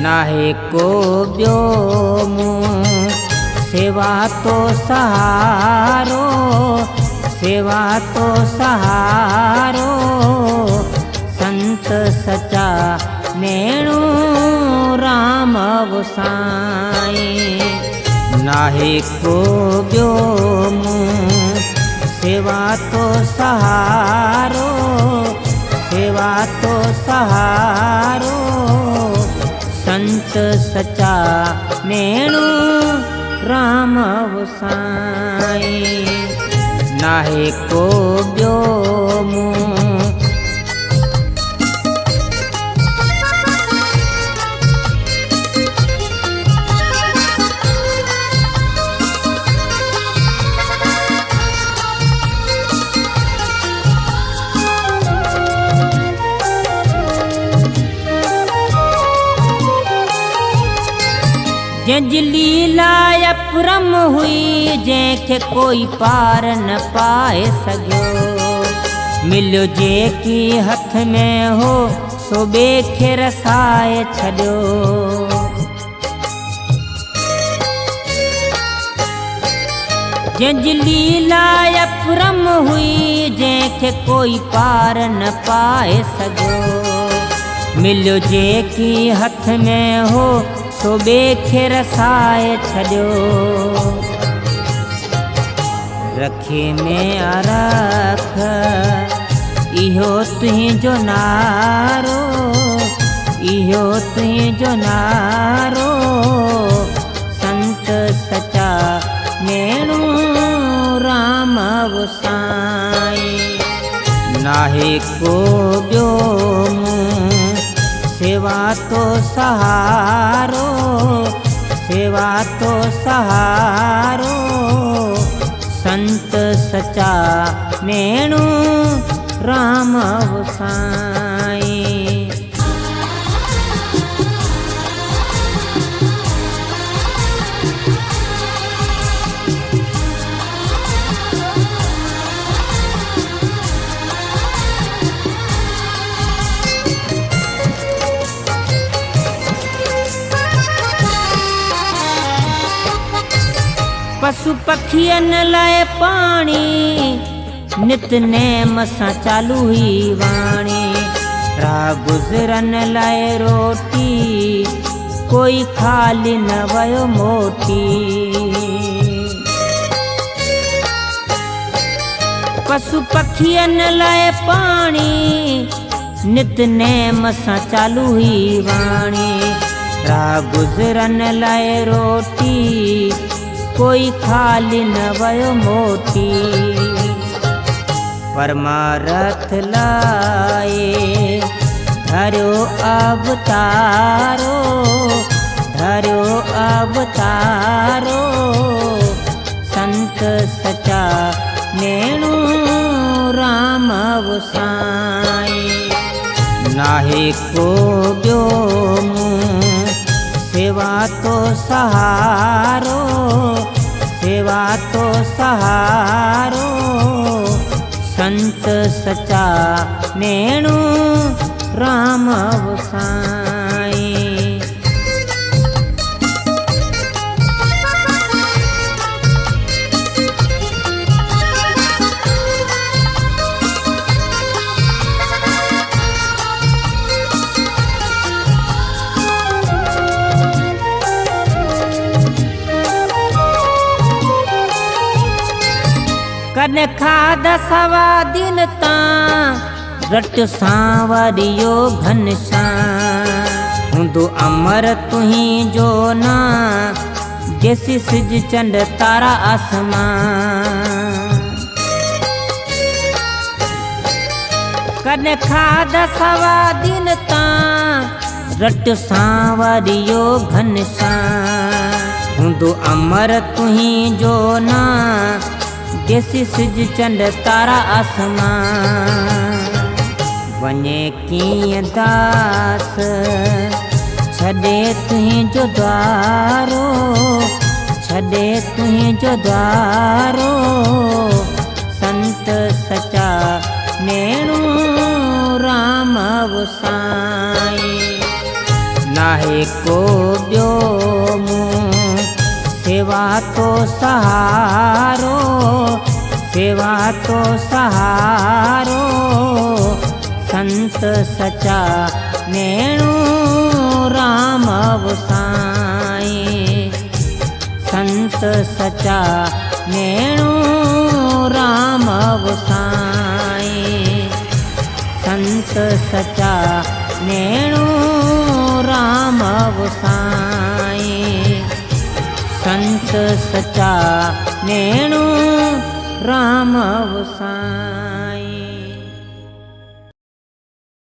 नाहे को ॿियो मूं सेवा तो सहारो, सेवा तो सहारो संत सचा नेणू राम गोसाई। नाहे को ॿियो मूं सेवा तो सहारो, सेवा तो सहारो संत सचा नेणू राम गोसाई। नाहे को ॿियो मूं जंज लीला अपरम हुई, जंहिंखे कोई पार न पाए सघियो। मिलियो जेकी हथ में हो सो ॿिए खे रसाए छॾियो। जंज लीला अपरम हुई, जंहिंखे कोई पार न पाए सघियो। मिलियो जेकी हथ में हो सो ॿिए खे रसाए छॾियो। रखे में अरख इहो तुंहिंजो नारो, इहो तुंहिंजो नारो संत सचा नेणू राम गोसाई। नाहे को ॿियो मूं सेवा तो सहारो, सेवा तो सहारो संत सचा नेणू राम गोसाई। पशु पखियन लाए पानी, नितनेम सां चालू ही वाणी। राह गुज़रन लाए रोटी, कोई खाली न वयो मोटी। पशु पखियन लाए पानी, नितनेम सां चालू ही वाणी। राह गुज़रन लाए रोटी, कोई खाली न वयो मोटी। परमारथ लाए धर्यो अवतारो, धर्यो अवतारो संत सचा नेणू राम गोसाई। नाहे को ॿियो मूं सेवा तो सहारो, सेवा तो सहारो संत सचा नेणू राम गोसाई। कॾहिं खाधा सवा दिन तां रट सां वरियो घनश्याम। हूंदो अमर तुंहिंजो नाम, जैसी सिज चंड तारा आसमान। कॾहिं खाधा सवा दिन तां रट सां वरियो घनश्याम। हूंदो अमर तुंहिंजो नाम, जैसी सिज चंड तारा आसमान। वञे कीअं दास छॾे तुंहिंजो द्वारो, छॾे तुंहिंजो द्वारो संत सचा नेणू राम गोसाई। नाहे को ॿियो मूं सेवा तो सहारो सेवा तो सहारो संत सचा नेणू राम साईं संत सचा नेणू राम साईं संत सचा नेणू राम साईं संत सचा नेणू राम साईं।